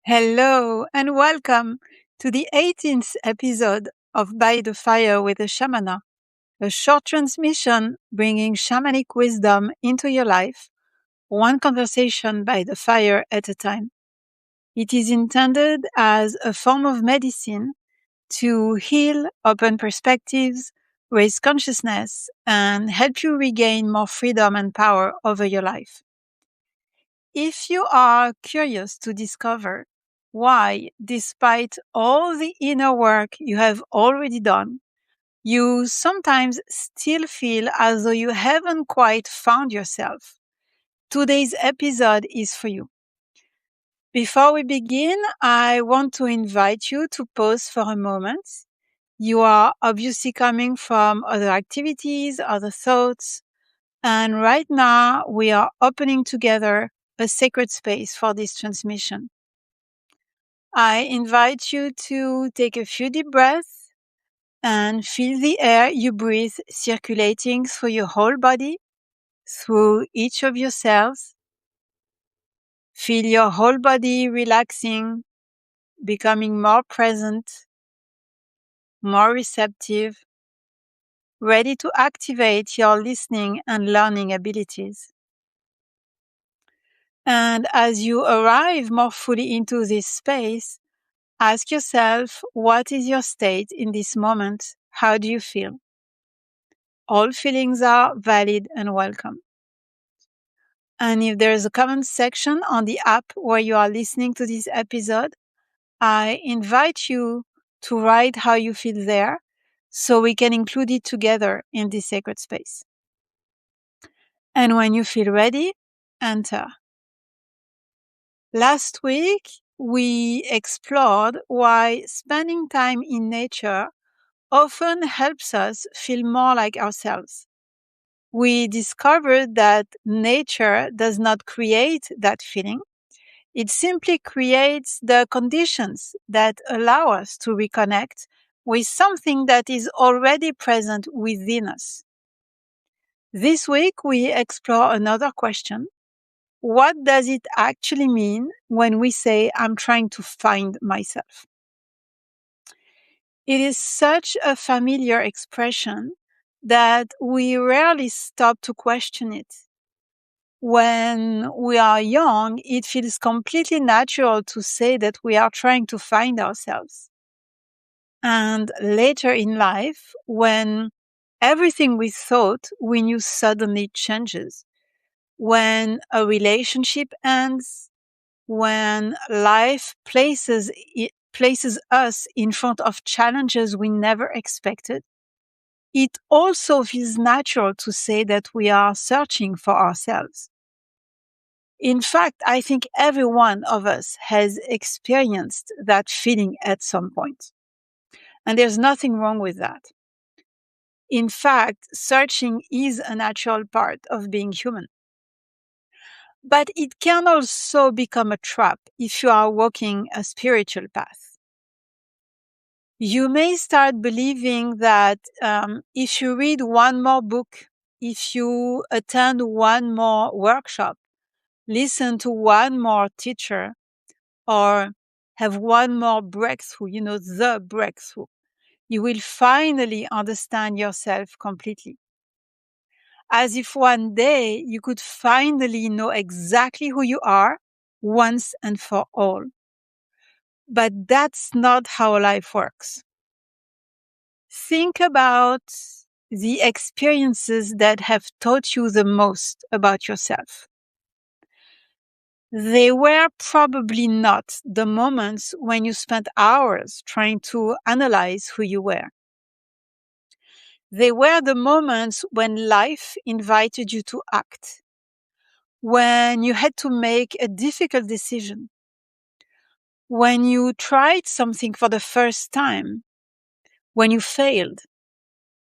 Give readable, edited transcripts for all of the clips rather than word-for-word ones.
Hello and welcome to the 18th episode of By the Fire with a Shamana, a short transmission bringing shamanic wisdom into your life, one conversation by the fire at a time. It is intended as a form of medicine to heal, open perspectives, raise consciousness, and help you regain more freedom and power over your life. If you are curious to discover why, despite all the inner work you have already done, you sometimes still feel as though you haven't quite found yourself, today's episode is for you. Before we begin, I want to invite you to pause for a moment. You are obviously coming from other activities, other thoughts, and right now we are opening together a sacred space for this transmission. I invite you to take a few deep breaths and feel the air you breathe circulating through your whole body, through each of your cells. Feel your whole body relaxing, becoming more present, more receptive, ready to activate your listening and learning abilities. And as you arrive more fully into this space, ask yourself, what is your state in this moment? How do you feel? All feelings are valid and welcome. And if there is a comment section on the app where you are listening to this episode, I invite you to write how you feel there so we can include it together in this sacred space. And when you feel ready, enter. Last week, we explored why spending time in nature often helps us feel more like ourselves. We discovered that nature does not create that feeling. It simply creates the conditions that allow us to reconnect with something that is already present within us. This week, we explore another question. What does it actually mean when we say, I'm trying to find myself? It is such a familiar expression that we rarely stop to question it. When we are young, it feels completely natural to say that we are trying to find ourselves. And later in life, when everything we thought we knew suddenly changes, when a relationship ends, when life places us in front of challenges we never expected, it also feels natural to say that we are searching for ourselves. In fact, I think every one of us has experienced that feeling at some point. And there's nothing wrong with that. In fact, searching is a natural part of being human. But it can also become a trap if you are walking a spiritual path. You may start believing that if you read one more book, if you attend one more workshop, listen to one more teacher, or have one more breakthrough, the breakthrough, you will finally understand yourself completely. As if one day you could finally know exactly who you are once and for all. But that's not how life works. Think about the experiences that have taught you the most about yourself. They were probably not the moments when you spent hours trying to analyze who you were. They were the moments when life invited you to act, when you had to make a difficult decision, when you tried something for the first time, when you failed,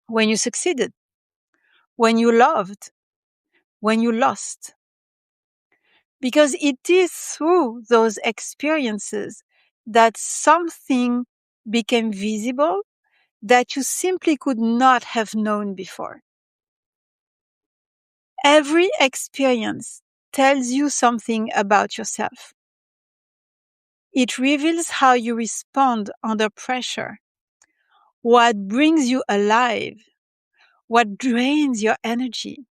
when you succeeded, when you loved, when you lost. Because it is through those experiences that something became visible that you simply could not have known before. Every experience tells you something about yourself. It reveals how you respond under pressure, what brings you alive, what drains your energy,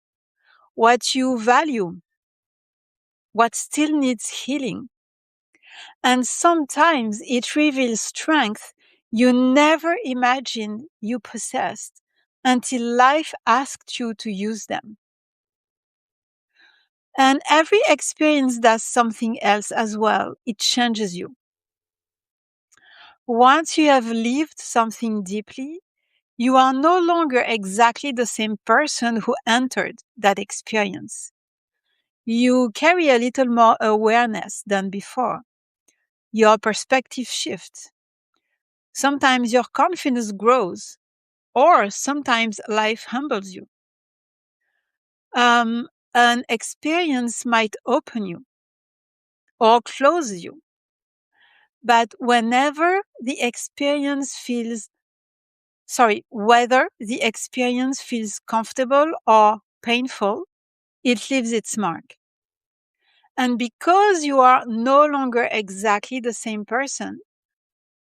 what you value, what still needs healing. And sometimes it reveals strength you never imagined you possessed until life asked you to use them. And every experience does something else as well. It changes you. Once you have lived something deeply, you are no longer exactly the same person who entered that experience. You carry a little more awareness than before. Your perspective shifts. Sometimes your confidence grows, or sometimes life humbles you. An experience might open you or close you. But whether the experience feels comfortable or painful, it leaves its mark. And because you are no longer exactly the same person,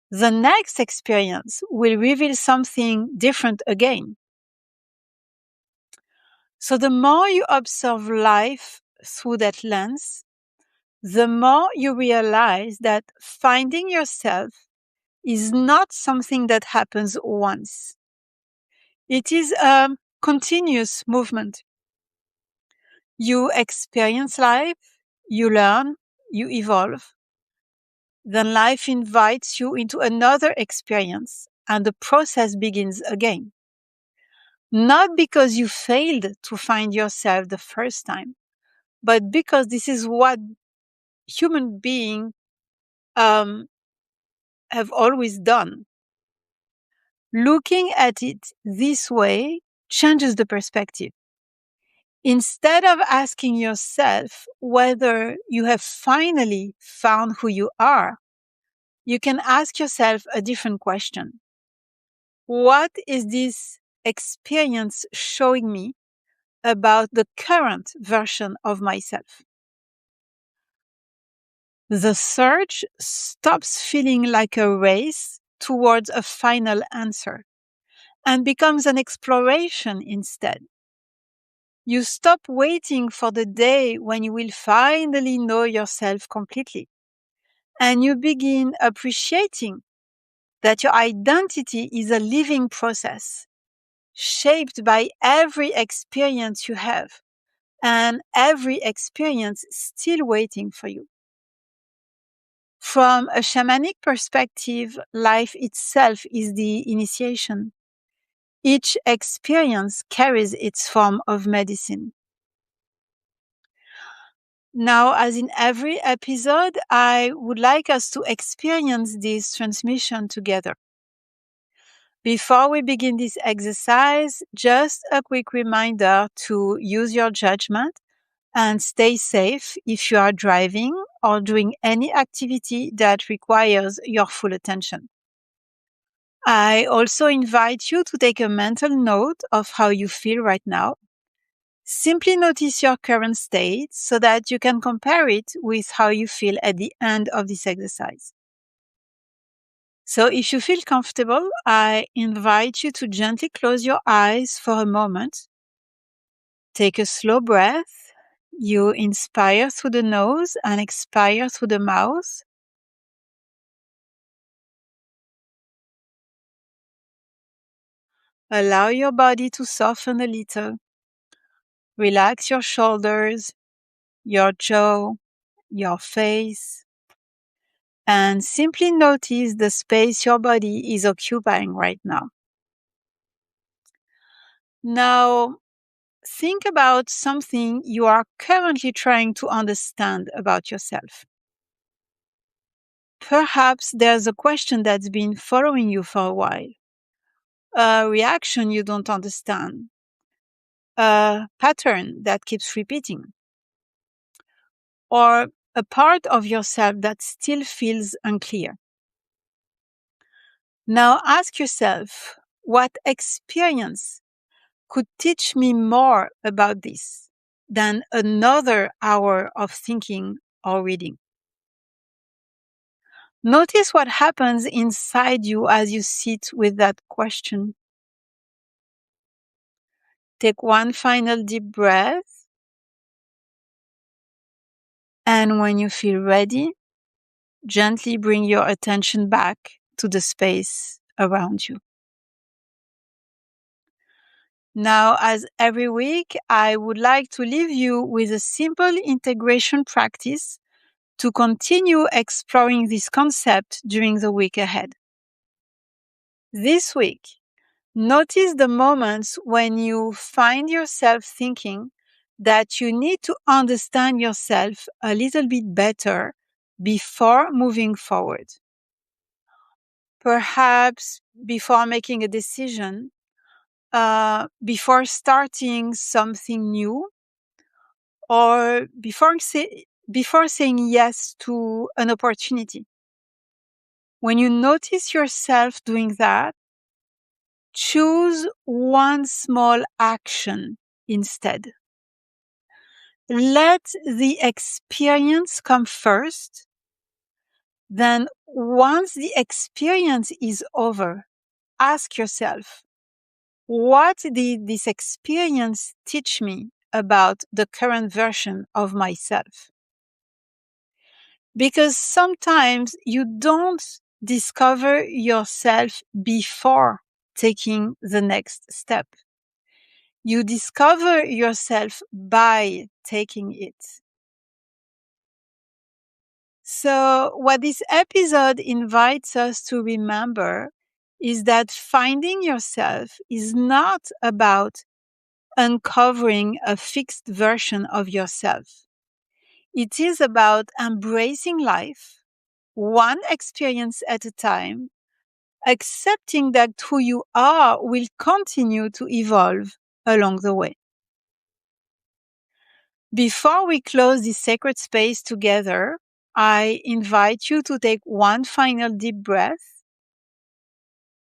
the next experience will reveal something different again. So the more you observe life through that lens, the more you realize that finding yourself is not something that happens once. It is a continuous movement. You experience life, you learn, you evolve. Then life invites you into another experience and the process begins again. Not because you failed to find yourself the first time, but because this is what human beings have always done. Looking at it this way changes the perspective. Instead of asking yourself whether you have finally found who you are, you can ask yourself a different question. What is this experience showing me about the current version of myself? The search stops feeling like a race towards a final answer and becomes an exploration instead. You stop waiting for the day when you will finally know yourself completely. And you begin appreciating that your identity is a living process, shaped by every experience you have and every experience still waiting for you. From a shamanic perspective, life itself is the initiation. Each experience carries its form of medicine. Now, as in every episode, I would like us to experience this transmission together. Before we begin this exercise, just a quick reminder to use your judgment and stay safe if you are driving or doing any activity that requires your full attention. I also invite you to take a mental note of how you feel right now. Simply notice your current state so that you can compare it with how you feel at the end of this exercise. So if you feel comfortable, I invite you to gently close your eyes for a moment. Take a slow breath. You inspire through the nose and expire through the mouth. Allow your body to soften a little. Relax your shoulders, your jaw, your face, and simply notice the space your body is occupying right now. Now, think about something you are currently trying to understand about yourself. Perhaps there's a question that's been following you for a while, a reaction you don't understand, a pattern that keeps repeating, or a part of yourself that still feels unclear. Now ask yourself, what experience could teach me more about this than another hour of thinking or reading? Notice what happens inside you as you sit with that question. Take one final deep breath. And when you feel ready, gently bring your attention back to the space around you. Now, as every week, I would like to leave you with a simple integration practice to continue exploring this concept during the week ahead. This week, notice the moments when you find yourself thinking that you need to understand yourself a little bit better before moving forward. Perhaps before making a decision, before starting something new, or before saying yes to an opportunity. When you notice yourself doing that, choose one small action instead. Let the experience come first. Then once the experience is over, ask yourself, what did this experience teach me about the current version of myself? Because sometimes you don't discover yourself before taking the next step. You discover yourself by taking it. So what this episode invites us to remember is that finding yourself is not about uncovering a fixed version of yourself. It is about embracing life, one experience at a time, accepting that who you are will continue to evolve along the way. Before we close this sacred space together, I invite you to take one final deep breath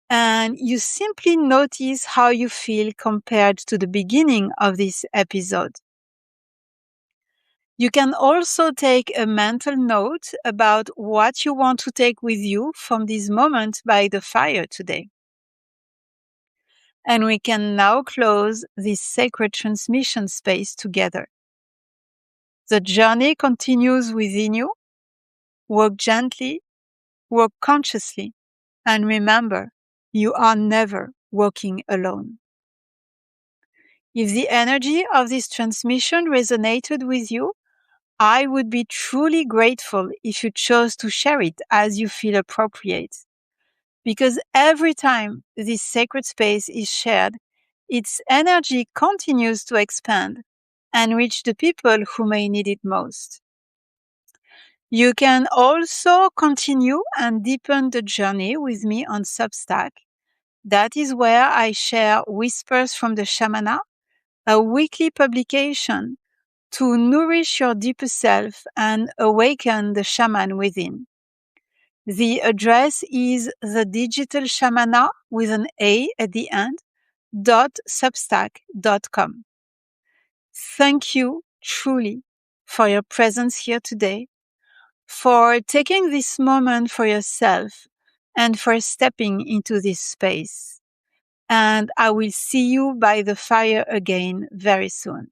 and you simply notice how you feel compared to the beginning of this episode. You can also take a mental note about what you want to take with you from this moment by the fire today. And we can now close this sacred transmission space together. The journey continues within you. Work gently, work consciously, and remember, you are never working alone. If the energy of this transmission resonated with you, I would be truly grateful if you chose to share it as you feel appropriate. Because every time this sacred space is shared, its energy continues to expand and reach the people who may need it most. You can also continue and deepen the journey with me on Substack. That is where I share Whispers from the Shamana, a weekly publication to nourish your deeper self and awaken the shaman within. The address is thedigitalshamana with an A at the end, .substack.com. Thank you truly for your presence here today, for taking this moment for yourself and for stepping into this space. And I will see you by the fire again very soon.